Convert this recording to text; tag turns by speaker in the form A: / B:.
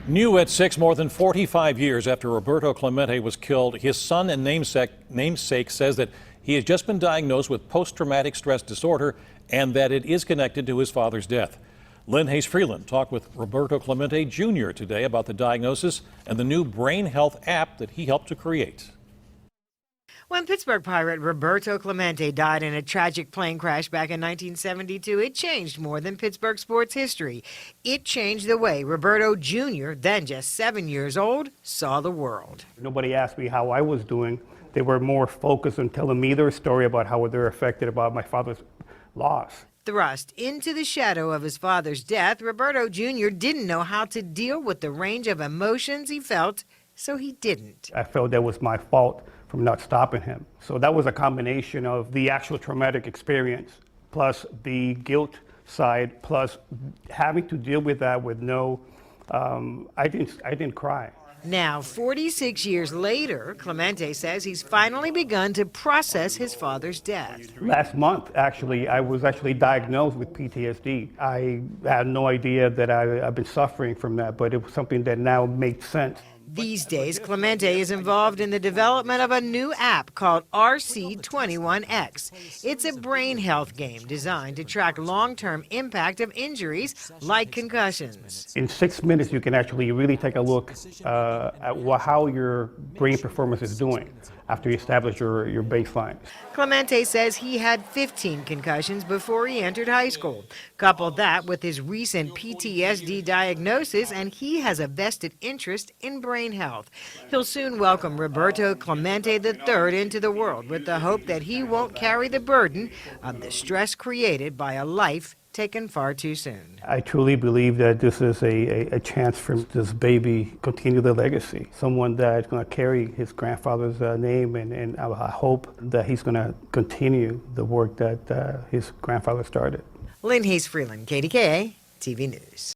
A: New at 6, more than 45 years after Roberto Clemente was killed, his son and namesake says that he has just been diagnosed with post-traumatic stress disorder and that it is connected to his father's death. Lynne Hayes-Freeland talked with Roberto Clemente Jr. today about the diagnosis and the new brain health app that he helped to create.
B: When Pittsburgh Pirate Roberto Clemente died in a tragic plane crash back in 1972, it changed more than Pittsburgh sports history. It changed the way Roberto Jr., then just 7 years old, saw the world.
C: Nobody asked me how I was doing. They were more focused on telling me their story about how they're affected about my father's loss.
B: Thrust into the shadow of his father's death, Roberto Jr. didn't know how to deal with the range of emotions he felt, so he didn't.
C: I felt that was my fault from not stopping him. So that was a combination of the actual traumatic experience, plus the guilt side, plus having to deal with that with no, I didn't cry.
B: Now, 46 years later, Clemente says he's finally begun to process his father's death.
C: Last month, actually, I was diagnosed with PTSD. I had no idea that I've been suffering from that, but it was something that now makes sense.
B: These days, Clemente is involved in the development of a new app called RC21X. It's a brain health game designed to track long-term impact of injuries like concussions.
C: In 6 minutes, you can actually really take a look at how your brain performance is doing after you establish your baseline.
B: Clemente says he had 15 concussions before he entered high school. Couple that with his recent PTSD diagnosis, and he has a vested interest in brain health. He'll soon welcome Roberto Clemente III into the world with the hope that he won't carry the burden of the stress created by a life taken far too soon.
C: I truly believe that this is a chance for this baby to continue the legacy. Someone that's going to carry his grandfather's name, and I hope that he's going to continue the work that his grandfather started.
B: Lynne Hayes-Freeland, KDKA-TV News.